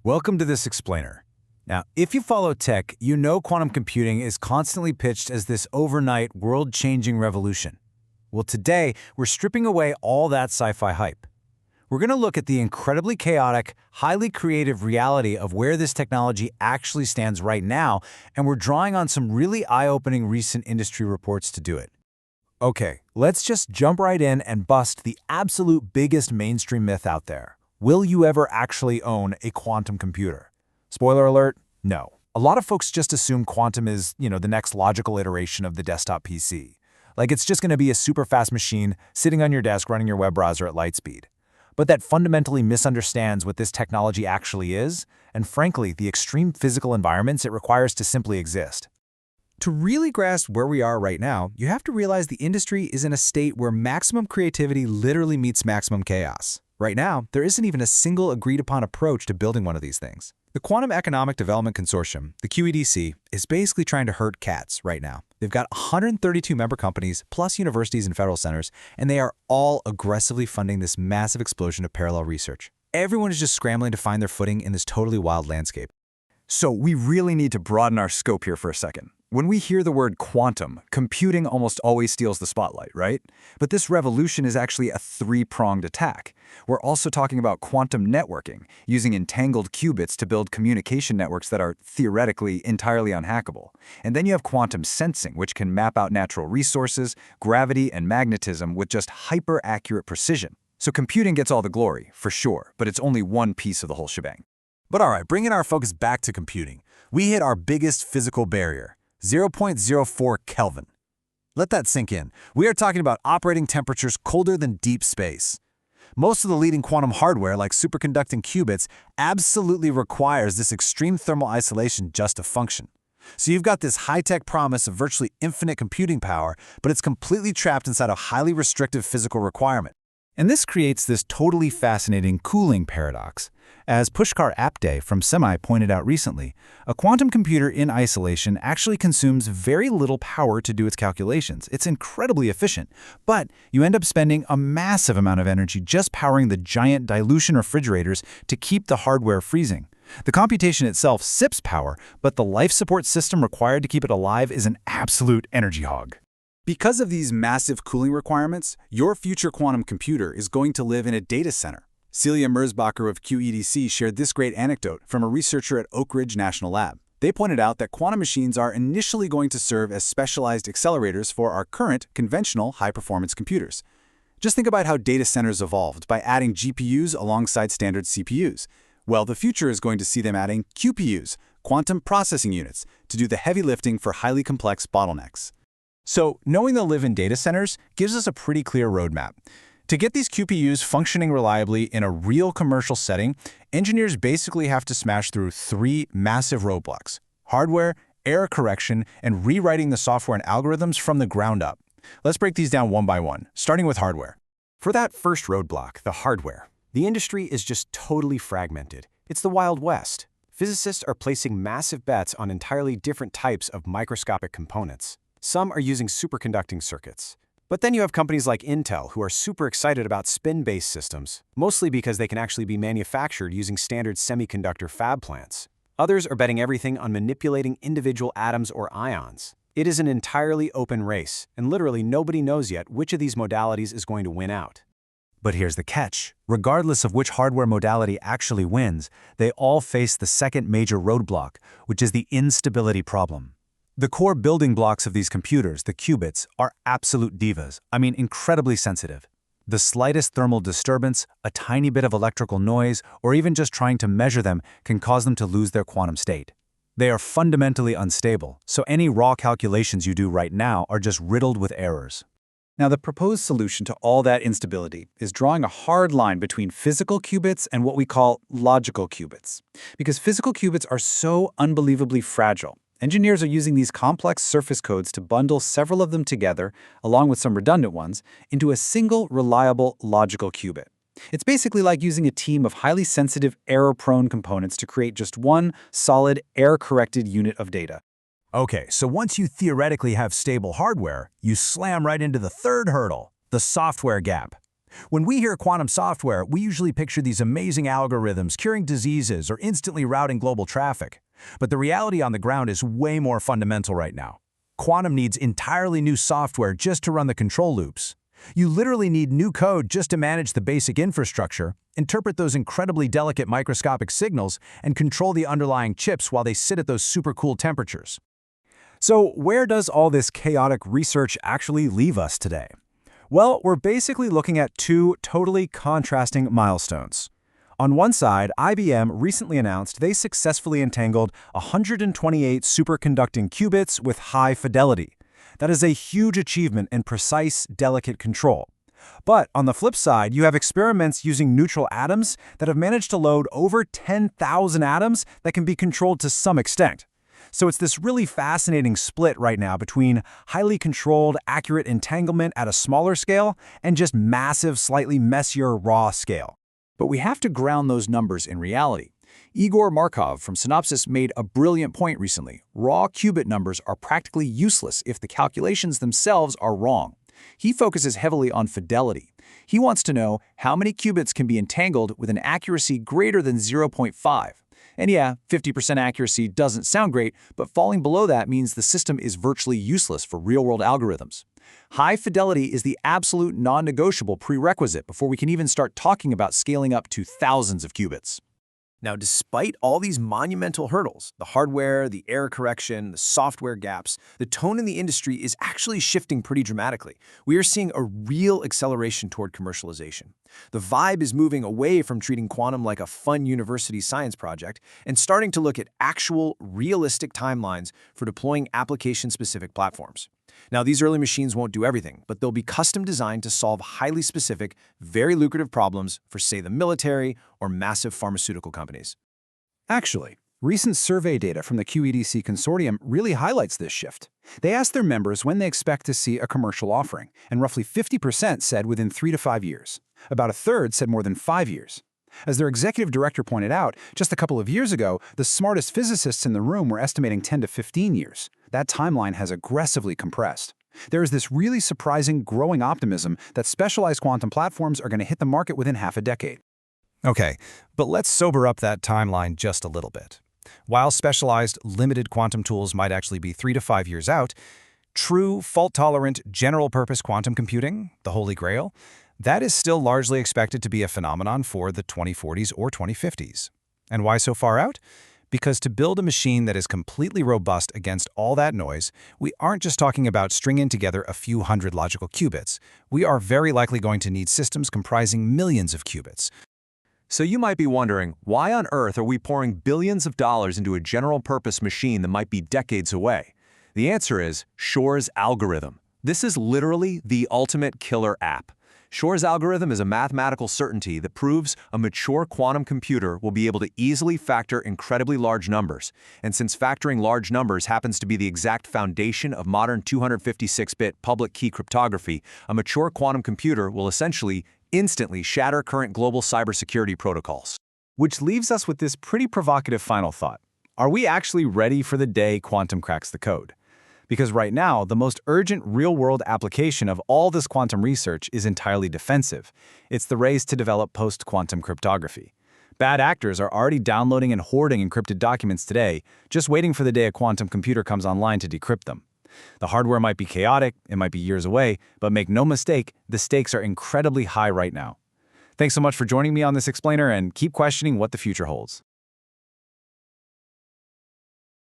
Welcome to this explainer. Now, if you follow tech, you know quantum computing is constantly pitched as this overnight, world-changing revolution. Well, today, we're stripping away all that sci-fi hype. We're going to look at the incredibly chaotic, highly creative reality of where this technology actually stands right now, and we're drawing on some really eye-opening recent industry reports to do it. Okay, let's just jump right in and bust the absolute biggest mainstream myth out there. Will you ever actually own a quantum computer? Spoiler alert, no. A lot of folks just assume quantum is, the next logical iteration of the desktop PC. Like it's just going to be a super fast machine sitting on your desk running your web browser at light speed. But that fundamentally misunderstands what this technology actually is, and frankly, the extreme physical environments it requires to simply exist. To really grasp where we are right now, you have to realize the industry is in a state where maximum creativity literally meets maximum chaos. Right now, there isn't even a single agreed-upon approach to building one of these things. The Quantum Economic Development Consortium, the QEDC, is basically trying to herd cats right now. They've got 132 member companies, plus universities and federal centers, and they are all aggressively funding this massive explosion of parallel research. Everyone is just scrambling to find their footing in this totally wild landscape. So we really need to broaden our scope here for a second. When we hear the word quantum, computing almost always steals the spotlight, right? But this revolution is actually a three-pronged attack. We're also talking about quantum networking, using entangled qubits to build communication networks that are theoretically entirely unhackable. And then you have quantum sensing, which can map out natural resources, gravity, and magnetism with just hyper-accurate precision. So computing gets all the glory, for sure, but it's only one piece of the whole shebang. But all right, bringing our focus back to computing, we hit our biggest physical barrier, 0.04 Kelvin. Let that sink in. We are talking about operating temperatures colder than deep space. Most of the leading quantum hardware, like superconducting qubits, absolutely requires this extreme thermal isolation just to function. So you've got this high-tech promise of virtually infinite computing power, but it's completely trapped inside a highly restrictive physical requirement. And this creates this totally fascinating cooling paradox. As Pushkar Apte from SEMI pointed out recently, a quantum computer in isolation actually consumes very little power to do its calculations. It's incredibly efficient, but you end up spending a massive amount of energy just powering the giant dilution refrigerators to keep the hardware freezing. The computation itself sips power, but the life support system required to keep it alive is an absolute energy hog. Because of these massive cooling requirements, your future quantum computer is going to live in a data center. Celia Merzbacher of QEDC shared this great anecdote from a researcher at Oak Ridge National Lab. They pointed out that quantum machines are initially going to serve as specialized accelerators for our current, conventional, high-performance computers. Just think about how data centers evolved by adding GPUs alongside standard CPUs. Well, the future is going to see them adding QPUs, quantum processing units, to do the heavy lifting for highly complex bottlenecks. So, knowing they'll live in data centers gives us a pretty clear roadmap. To get these QPUs functioning reliably in a real commercial setting, engineers basically have to smash through three massive roadblocks: hardware, error correction, and rewriting the software and algorithms from the ground up. Let's break these down one by one, starting with hardware. For that first roadblock, the hardware, the industry is just totally fragmented. It's the Wild West. Physicists are placing massive bets on entirely different types of microscopic components. Some are using superconducting circuits. But then you have companies like Intel who are super excited about spin-based systems, mostly because they can actually be manufactured using standard semiconductor fab plants. Others are betting everything on manipulating individual atoms or ions. It is an entirely open race, and literally nobody knows yet which of these modalities is going to win out. But here's the catch. Regardless of which hardware modality actually wins, they all face the second major roadblock, which is the instability problem. The core building blocks of these computers, the qubits, are absolute divas. I mean, incredibly sensitive. The slightest thermal disturbance, a tiny bit of electrical noise, or even just trying to measure them can cause them to lose their quantum state. They are fundamentally unstable, so any raw calculations you do right now are just riddled with errors. Now, the proposed solution to all that instability is drawing a hard line between physical qubits and what we call logical qubits. Because physical qubits are so unbelievably fragile, engineers are using these complex surface codes to bundle several of them together, along with some redundant ones, into a single, reliable, logical qubit. It's basically like using a team of highly sensitive, error-prone components to create just one solid, error-corrected unit of data. Okay, so once you theoretically have stable hardware, you slam right into the third hurdle, the software gap. When we hear quantum software, we usually picture these amazing algorithms curing diseases or instantly routing global traffic. But the reality on the ground is way more fundamental right now. Quantum needs entirely new software just to run the control loops. You literally need new code just to manage the basic infrastructure, interpret those incredibly delicate microscopic signals, and control the underlying chips while they sit at those super cool temperatures. So where does all this chaotic research actually leave us today? Well, we're basically looking at two totally contrasting milestones. On one side, IBM recently announced they successfully entangled 128 superconducting qubits with high fidelity. That is a huge achievement in precise, delicate control. But on the flip side, you have experiments using neutral atoms that have managed to load over 10,000 atoms that can be controlled to some extent. So it's this really fascinating split right now between highly controlled, accurate entanglement at a smaller scale and just massive, slightly messier, raw scale. But we have to ground those numbers in reality. Igor Markov from Synopsys made a brilliant point recently. Raw qubit numbers are practically useless if the calculations themselves are wrong. He focuses heavily on fidelity. He wants to know how many qubits can be entangled with an accuracy greater than 0.5. And yeah, 50% accuracy doesn't sound great, but falling below that means the system is virtually useless for real-world algorithms. High fidelity is the absolute non-negotiable prerequisite before we can even start talking about scaling up to thousands of qubits. Now, despite all these monumental hurdles, the hardware, the error correction, the software gaps, the tone in the industry is actually shifting pretty dramatically. We are seeing a real acceleration toward commercialization. The vibe is moving away from treating quantum like a fun university science project and starting to look at actual, realistic timelines for deploying application-specific platforms. Now, these early machines won't do everything, but they'll be custom designed to solve highly specific, very lucrative problems for, say, the military or massive pharmaceutical companies. Actually, recent survey data from the QEDC consortium really highlights this shift. They asked their members when they expect to see a commercial offering, and roughly 50% said within 3 to 5 years. About a third said more than 5 years. As their executive director pointed out, just a couple of years ago, the smartest physicists in the room were estimating 10 to 15 years. That timeline has aggressively compressed. There is this really surprising, growing optimism that specialized quantum platforms are going to hit the market within half a decade. Okay, but let's sober up that timeline just a little bit. While specialized, limited quantum tools might actually be 3 to 5 years out, true, fault-tolerant, general-purpose quantum computing, the Holy Grail, that is still largely expected to be a phenomenon for the 2040s or 2050s. And why so far out? Because to build a machine that is completely robust against all that noise, we aren't just talking about stringing together a few hundred logical qubits. We are very likely going to need systems comprising millions of qubits. So you might be wondering, why on earth are we pouring billions of dollars into a general-purpose machine that might be decades away? The answer is Shor's algorithm. This is literally the ultimate killer app. Shor's algorithm is a mathematical certainty that proves a mature quantum computer will be able to easily factor incredibly large numbers. And since factoring large numbers happens to be the exact foundation of modern 256-bit public key cryptography, a mature quantum computer will essentially instantly shatter current global cybersecurity protocols. Which leaves us with this pretty provocative final thought. Are we actually ready for the day quantum cracks the code? Because right now, the most urgent real-world application of all this quantum research is entirely defensive. It's the race to develop post-quantum cryptography. Bad actors are already downloading and hoarding encrypted documents today, just waiting for the day a quantum computer comes online to decrypt them. The hardware might be chaotic, it might be years away, but make no mistake, the stakes are incredibly high right now. Thanks so much for joining me on this explainer, and keep questioning what the future holds.